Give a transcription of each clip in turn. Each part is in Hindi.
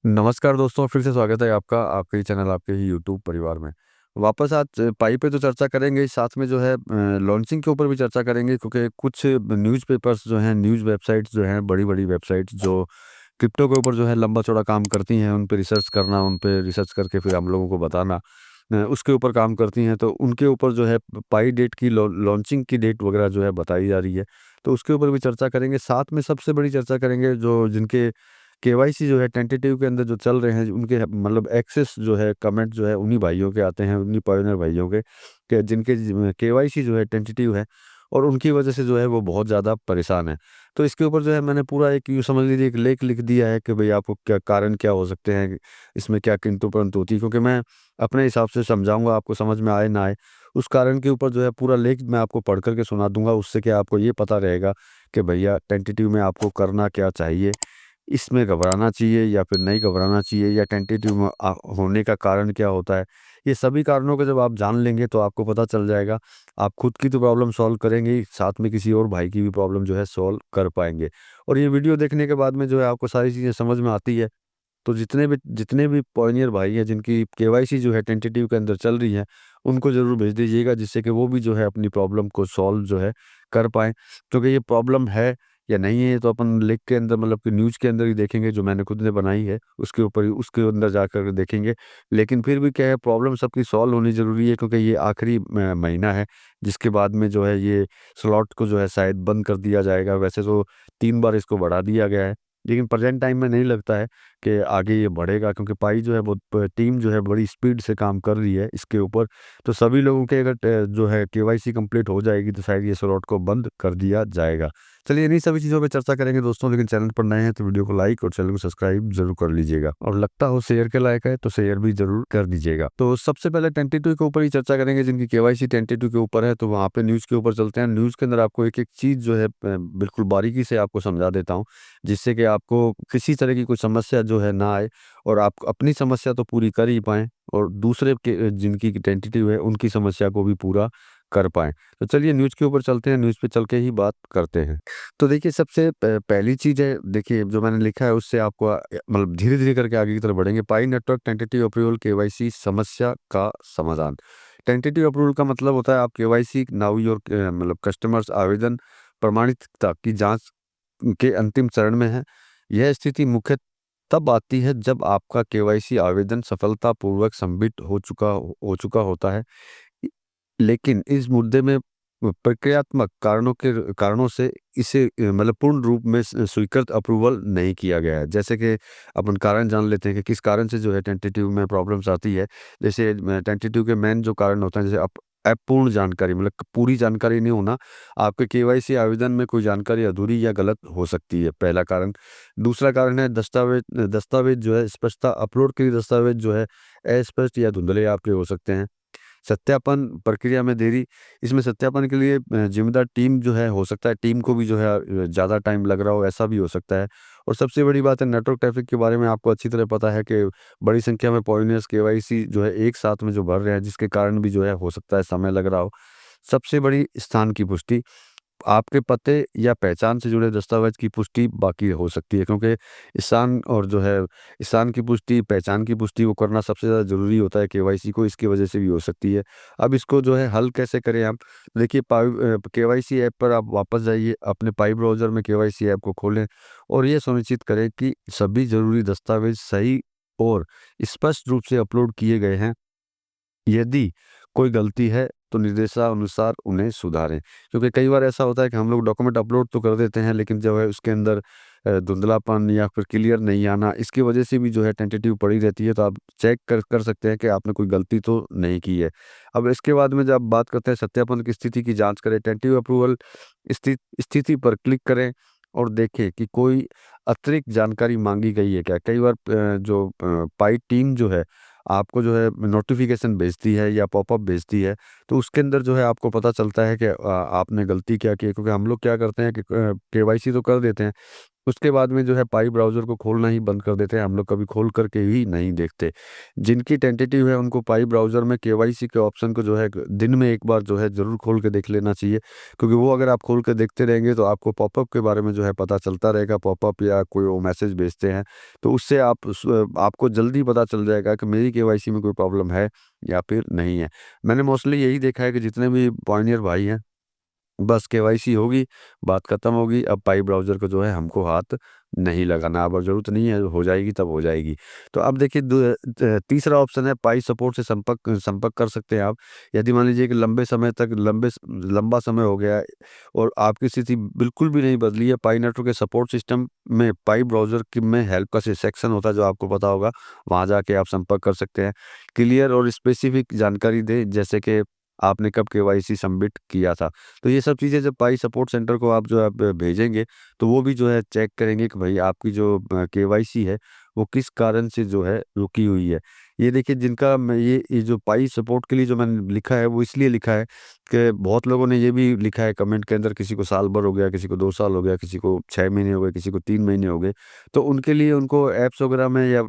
नमस्कार दोस्तों, फिर से स्वागत है आपका आपके ही चैनल, आपके ही यूट्यूब परिवार में। वापस आज पाई पे तो चर्चा करेंगे, साथ में जो है लॉन्चिंग के ऊपर भी चर्चा करेंगे क्योंकि कुछ न्यूज़पेपर्स जो हैं, न्यूज़ वेबसाइट्स जो हैं, बड़ी-बड़ी वेबसाइट्स जो क्रिप्टो के ऊपर जो है लंबा-चौड़ा काम करती हैं, उन पे रिसर्च करना, उन पे रिसर्च करके फिर हम लोगों को बताना उसके ऊपर काम करती हैं। तो उनके ऊपर जो है पाई डेट की लॉन्चिंग की डेट वगैरह जो है बताई जा रही है, तो उसके ऊपर भी चर्चा करेंगे। साथ में सबसे बड़ी चर्चा करेंगे जो जिनके केवाईसी जो है टेंटेटिव के अंदर जो चल रहे हैं, उनके मतलब एक्सेस जो है कमेंट जो है उन्हीं भाइयों के आते हैं, उन्हीं पायोनियर भाइयों के कि जिनके केवाईसी जो है टेंटेटिव है और उनकी वजह से जो है वो बहुत ज़्यादा परेशान है। तो इसके ऊपर जो है मैंने पूरा एक यूँ समझ लीजिए एक लेख लिख दिया है कि भई आपको क्या कारण क्या हो सकते हैं, इसमें क्या किंतु-परंतु होती है, क्योंकि मैं अपने हिसाब से समझाऊँगा, आपको समझ में आए ना आए, उस कारण के ऊपर जो है पूरा लेख मैं आपको पढ़ कर के सुना दूँगा। उससे क्या आपको ये पता रहेगा कि भैया टेंटेटिव में आपको करना क्या चाहिए, इसमें घबराना चाहिए या फिर नहीं घबराना चाहिए, या टेंटेटिव में होने का कारण क्या होता है। ये सभी कारणों को जब आप जान लेंगे तो आपको पता चल जाएगा। आप खुद की तो प्रॉब्लम सॉल्व करेंगे ही, साथ में किसी और भाई की भी प्रॉब्लम जो है सॉल्व कर पाएँगे। और ये वीडियो देखने के बाद में जो है आपको सारी चीज़ें समझ में आती है। तो जितने भी पॉइनियर भाई हैं जिनकी केवाईसी जो है टेंटेटिव के अंदर चल रही है, उनको ज़रूर भेज दीजिएगा, जिससे कि वो भी जो है अपनी प्रॉब्लम को सॉल्व जो है कर पाएँ। क्योंकि ये प्रॉब्लम है या नहीं है, ये तो अपन लिख के अंदर मतलब कि न्यूज़ के अंदर ही देखेंगे, जो मैंने खुद ने बनाई है उसके ऊपर ही उसके अंदर जाकर के देखेंगे। लेकिन फिर भी क्या है, प्रॉब्लम सबकी सॉल्व होनी ज़रूरी है, क्योंकि ये आखिरी महीना है, जिसके बाद में जो है ये स्लॉट को जो है शायद बंद कर दिया जाएगा। वैसे तो 3 बार इसको बढ़ा दिया गया है, लेकिन प्रेज़ेंट टाइम में नहीं लगता है कि आगे ये बढ़ेगा, क्योंकि पाई जो है वो टीम जो है बड़ी स्पीड से काम कर रही है इसके ऊपर। तो सभी लोगों के अगर जो है केवाईसी कंप्लीट हो जाएगी तो शायद ये स्लॉट को बंद कर दिया जाएगा। चलिए इन्हीं सभी चीज़ों पे चर्चा करेंगे दोस्तों, लेकिन चैनल पर नए हैं तो वीडियो को लाइक और चैनल को सब्सक्राइब ज़रूर कर लीजिएगा, और लगता हो शेयर के लायक है तो शेयर भी ज़रूर कर दीजिएगा। तो सबसे पहले टेंटेटिव के ऊपर ही चर्चा करेंगे, जिनकी केवाईसी टेंटेटिव के ऊपर है, तो वहाँ पे न्यूज़ के ऊपर चलते हैं। न्यूज़ के अंदर आपको एक-एक चीज़ जो है बिल्कुल बारीकी से आपको समझा देता हूँ, जिससे कि आपको किसी तरह की कोई समस्या जो है ना आए, और आप अपनी समस्या तो पूरी कर ही पाएँ और दूसरे के जिनकी टेंटेटिव है उनकी समस्या को भी पूरा कर पाएँ। तो चलिए न्यूज़ के ऊपर चलते हैं, न्यूज़ पे चल के ही बात करते हैं। तो देखिए सबसे पहली चीज़ है, देखिए जो मैंने लिखा है उससे आपको मतलब धीरे-धीरे करके आगे की तरफ बढ़ेंगे। पाई नेटवर्क टेंटेटिव अप्रूवल केवाईसी समस्या का समाधान। टेंटेटिव अप्रूवल का मतलब होता है आप केवाईसी नाउ योर मतलब कस्टमर्स आवेदन प्रमाणिकता की जाँच के अंतिम चरण में हैं। यह स्थिति मुख्य तब आती है जब आपका केवाईसी आवेदन सफलतापूर्वक सबमिट हो चुका होता है। इ लेकिन इस मुद्दे में प्रक्रियात्मक कारणों से इसे मतलब पूर्ण रूप में स्वीकृत अप्रूवल नहीं किया गया है। जैसे कि अपन कारण जान लेते हैं कि किस कारण से जो है टेंटेटिव में प्रॉब्लम्स आती है। जैसे टेंटेटिव के मेन जो कारण होता है, जैसे अपूर्ण जानकारी, मतलब पूरी जानकारी नहीं होना। आपके केवाईसी आवेदन में कोई जानकारी अधूरी या गलत हो सकती है, पहला कारण। दूसरा कारण है दस्तावेज़ दस्तावेज़ जो है स्पष्टता, अपलोड के लिए दस्तावेज़ जो है अस्पष्ट या धुंधले आपके हो सकते हैं। सत्यापन प्रक्रिया में देरी, इसमें सत्यापन के लिए ज़िम्मेदार टीम जो है, हो सकता है टीम को भी जो है ज़्यादा टाइम लग रहा हो, ऐसा भी हो सकता है। और सबसे बड़ी बात है, नेटवर्क ट्रैफ़िक के बारे में आपको अच्छी तरह पता है कि बड़ी संख्या में पॉइनियर्स केवाईसी जो है एक साथ में जो भर रहे हैं, जिसके कारण भी जो है हो सकता है समय लग रहा हो। सबसे बड़ी स्थान की पुष्टि, आपके पते या पहचान से जुड़े दस्तावेज़ की पुष्टि बाकी हो सकती है, क्योंकि स्थान और जो है स्थान की पुष्टि, पहचान की पुष्टि वो करना सबसे ज़्यादा ज़रूरी होता है केवाईसी को, इसकी वजह से भी हो सकती है। अब इसको जो है हल कैसे करें आप? देखिए केवाईसी ऐप पर आप वापस जाइए, अपने पाई ब्राउज़र में केवाईसी ऐप को खोलें और ये सुनिश्चित करें कि सभी ज़रूरी दस्तावेज़ सही और स्पष्ट रूप से अपलोड किए गए हैं। यदि कोई गलती है तो निर्देशानुसार उन्हें सुधारें। क्योंकि कई बार ऐसा होता है कि हम लोग डॉक्यूमेंट अपलोड तो कर देते हैं, लेकिन जो है उसके अंदर धुंधलापन या फिर क्लियर नहीं आना, इसकी वजह से भी जो है टेंटेटिव पड़ी रहती है। तो आप चेक कर कर सकते हैं कि आपने कोई गलती तो नहीं की है। अब इसके बाद में जब बात करते हैं सत्यापन की स्थिति की जाँच करें, टेंटेटिव अप्रूवल स्थिति पर क्लिक करें और देखें कि कोई अतिरिक्त जानकारी माँगी गई है क्या? कई बार पाई टीम जो है आपको जो है नोटिफ़िकेशन भेजती है या पॉपअप भेजती है, तो उसके अंदर जो है आपको पता चलता है कि आपने गलती क्या की है। क्योंकि हम लोग क्या करते हैं कि केवाईसी तो कर देते हैं, उसके बाद में जो है पाई ब्राउज़र को खोलना ही बंद कर देते हैं, हम लोग कभी खोल कर के ही नहीं देखते। जिनकी टेंटेटिव है उनको पाई ब्राउज़र में केवाईसी के ऑप्शन को जो है दिन में एक बार जो है ज़रूर खोल के देख लेना चाहिए, क्योंकि वो अगर आप खोल के देखते रहेंगे तो आपको पॉपअप के बारे में जो है पता चलता रहेगा, पॉपअप या कोई वो मैसेज भेजते हैं, तो उससे आपको जल्दी पता चल जाएगा कि मेरी केवाईसी में कोई प्रॉब्लम है या फिर नहीं है। मैंने मोस्टली यही देखा है कि जितने भी पॉइनियर भाई हैं, बस केवाईसी होगी, बात खत्म होगी, अब पाई ब्राउज़र को जो है हमको हाथ नहीं लगाना, अब ज़रूरत नहीं है, हो जाएगी तब हो जाएगी। तो अब देखिए तीसरा ऑप्शन है पाई सपोर्ट से संपर्क संपर्क कर सकते हैं आप। यदि मान लीजिए कि लंबे समय तक लंबा समय हो गया है और आपकी स्थिति बिल्कुल भी नहीं बदली है, पाई नेटवर्क के सपोर्ट सिस्टम में पाई ब्राउज़र की में हेल्प का सेक्शन होता है जो आपको पता होगा, वहाँ जाके आप संपर्क कर सकते हैं। क्लियर और स्पेसिफिक जानकारी दें, जैसे कि आपने कब केवाईसी सबमिट किया था। तो ये सब चीज़ें जब पाई सपोर्ट सेंटर को आप जो है भेजेंगे, तो वो भी जो है चेक करेंगे कि भई आपकी जो केवाईसी है, वो किस कारण से जो है रुकी हुई है। ये देखिए जिनका मैं ये जो पाई सपोर्ट के लिए जो मैंने लिखा है, वो इसलिए लिखा है कि बहुत लोगों ने ये भी लिखा है कमेंट के अंदर, किसी को साल भर हो गया, किसी को 2 साल हो गया, किसी को 6 महीने हो गए, किसी को 3 महीने हो गए। तो उनके लिए उनको ऐप्स वगैरह में या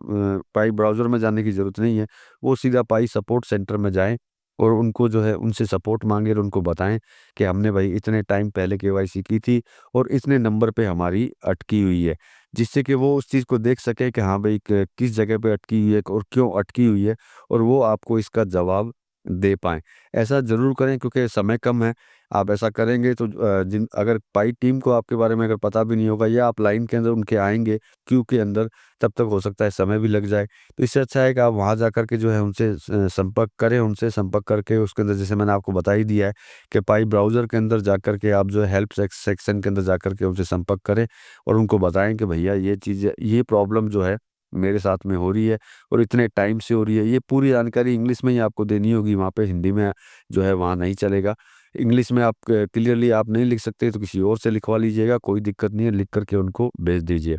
पाई ब्राउज़र में जाने की ज़रूरत नहीं है। वो सीधा पाई सपोर्ट सेंटर में जाएँ और उनको जो है उनसे सपोर्ट माँगे और उनको बताएँ कि हमने भाई इतने टाइम पहले केवाईसी की थी और इतने नंबर पे हमारी अटकी हुई है। जिससे कि वो उस चीज़ को देख सकें कि हाँ भाई क किस जगह पे अटकी हुई है और क्यों अटकी हुई है, और वो आपको इसका जवाब दे पाएँ। ऐसा ज़रूर करें क्योंकि समय कम है। आप ऐसा करेंगे तो जिन अगर पाई टीम को आपके बारे में अगर पता भी नहीं होगा या आप लाइन के अंदर उनके आएँगे, क्यू के अंदर, तब तक हो सकता है समय भी लग जाए। तो इससे अच्छा है कि आप वहाँ जाकर के जो है उनसे संपर्क करें, उनसे संपर्क करके उसके अंदर जैसे मैंने आपको बता ही दिया है कि पाई ब्राउज़र के अंदर जाकर के आप जो है हेल्प सेक्शन के अंदर जाकर के उनसे संपर्क करें और उनको बताएँ कि भैया ये चीज़ ये प्रॉब्लम जो है मेरे साथ में हो रही है और इतने टाइम से हो रही है। ये पूरी जानकारी इंग्लिश में ही आपको देनी होगी, वहाँ पे हिंदी में जो है वहाँ नहीं चलेगा। इंग्लिश में आप क्लियरली आप नहीं लिख सकते तो किसी और से लिखवा लीजिएगा, कोई दिक्कत नहीं है, लिख कर के उनको भेज दीजिए।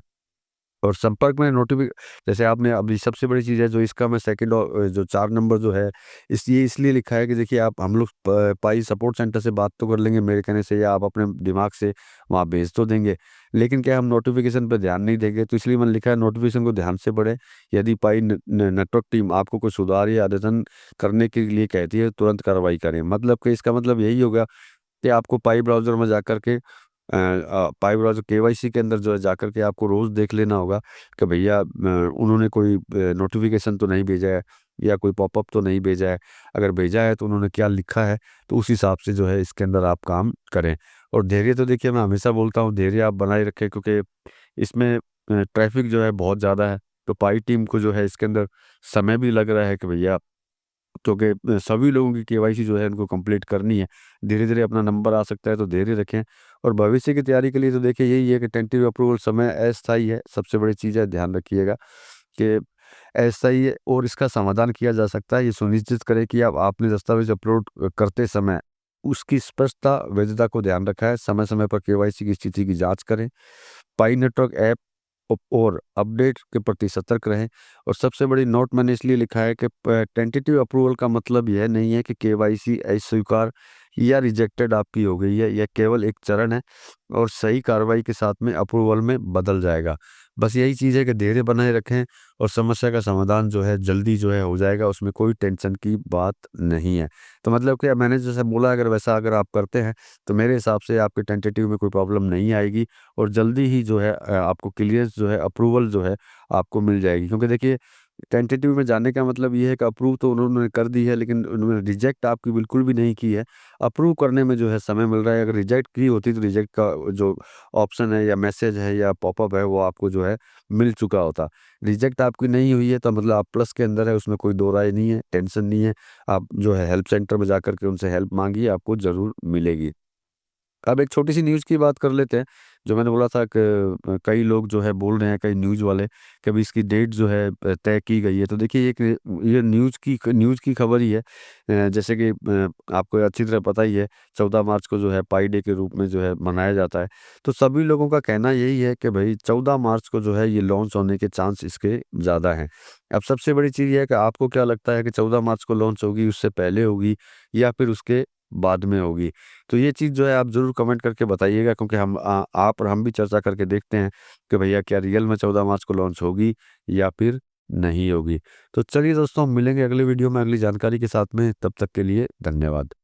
और संपर्क में जैसे आपने अभी सबसे बड़ी चीज़ है जो इसका मैं सेकंड जो 4 नंबर जो है ये इसलिए लिखा है कि देखिए आप हम लोग पाई सपोर्ट सेंटर से बात तो कर लेंगे मेरे कहने से, या आप अपने दिमाग से वहाँ भेज तो देंगे। लेकिन क्या हम नोटिफ़िकेशन पे ध्यान नहीं देंगे, तो इसलिए मैंने लिखा है नोटिफ़िकेशन को ध्यान से पढ़ें। यदि पाई न न नेटवर्क टीम आपको कोई सुधार या अद्यतन करने के लिए कहती है, तुरंत कार्रवाई करें। मतलब कि इसका मतलब यही होगा कि आपको पाई ब्राउज़र में जाकर के पाई ब्राउज़र केवाईसी के अंदर जो है जाकर के आपको रोज़ देख लेना होगा कि भैया उन्होंने कोई नोटिफ़िकेशन तो नहीं भेजा है या कोई पॉपअप तो नहीं भेजा है। अगर भेजा है तो उन्होंने क्या लिखा है, तो उस हिसाब से जो है इसके अंदर आप काम करें। और धैर्य तो देखिए मैं हमेशा बोलता हूँ, धैर्य आप बनाए रखें क्योंकि इसमें ट्रैफ़िक जो है बहुत ज़्यादा है। तो पाई टीम को जो है इसके अंदर समय भी लग रहा है कि भैया, क्योंकि सभी लोगों की केवाईसी जो है उनको कंप्लीट करनी है। धीरे-धीरे अपना नंबर आ सकता है तो धैर्य रखें और भविष्य की तैयारी के लिए तो देखिए यही है कि टेंटेटिव अप्रूवल समय अस्थायी है, सबसे बड़ी चीज़ है, ध्यान रखिएगा कि अस्थायी है और इसका समाधान किया जा सकता है। ये सुनिश्चित करें कि आप आपने दस्तावेज़ अपलोड करते समय उसकी स्पष्टता, वैधता को ध्यान रखा है। समय-समय पर केवाईसी की स्थिति की जाँच करें। पाई नेटवर्क ऐप और अपडेट के प्रति सतर्क रहें। और सबसे बड़ी नोट मैंने इसलिए लिखा है कि टेंटेटिव अप्रूवल का मतलब यह नहीं है कि केवाईसी अस्वीकार या रिजेक्टेड आपकी हो गई है। यह केवल एक चरण है और सही कार्रवाई के साथ में अप्रूवल में बदल जाएगा। बस यही चीज़ है कि धैर्य बनाए रखें और समस्या का समाधान जो है जल्दी जो है हो जाएगा, उसमें कोई टेंशन की बात नहीं है। तो मतलब कि मैंने जैसा बोला, अगर वैसा अगर आप करते हैं तो मेरे हिसाब से आपके टेंटेटिव में कोई प्रॉब्लम नहीं आएगी और जल्दी ही जो है आपको क्लियरेंस जो है, अप्रूवल जो है आपको मिल जाएगी। क्योंकि देखिए टेंटेटिव में जाने का मतलब ये है कि अप्रूव तो उन्होंने कर दी है, लेकिन उन्होंने रिजेक्ट आपकी बिल्कुल भी नहीं की है। अप्रूव करने में जो है समय मिल रहा है। अगर रिजेक्ट की होती तो रिजेक्ट का जो ऑप्शन है या मैसेज है या पॉपअप है वो आपको जो है मिल चुका होता। रिजेक्ट आपकी नहीं हुई है तो मतलब आप प्लस के अंदर है, उसमें कोई दो राय नहीं है, टेंशन नहीं है। आप जो है हेल्प सेंटर में जाकर के उनसे हेल्प माँगिए, आपको ज़रूर मिलेगी। अब एक छोटी-सी न्यूज़ की बात कर लेते हैं, जो मैंने बोला था कि कई लोग जो है बोल रहे हैं, कई न्यूज़ वाले, कि अभी इसकी डेट जो है तय की गई है। तो देखिए ये न्यूज़ की खबर ही है। जैसे कि आपको अच्छी तरह पता ही है 14 मार्च को जो है पाई डे के रूप में जो है मनाया जाता है। तो सभी लोगों का कहना यही है कि भई 14 मार्च को जो है ये लॉन्च होने के चांस इसके ज़्यादा हैं। अब सबसे बड़ी चीज़ ये है कि आपको क्या लगता है कि 14 मार्च को लॉन्च होगी, उससे पहले होगी या फिर उसके बाद में होगी। तो ये चीज़ जो है आप ज़रूर कमेंट करके बताइएगा, क्योंकि आप और हम भी चर्चा करके देखते हैं कि भैया क्या रियल में 14 मार्च को लॉन्च होगी या फिर नहीं होगी। तो चलिए दोस्तों, हम मिलेंगे अगले वीडियो में अगली जानकारी के साथ में, तब तक के लिए धन्यवाद।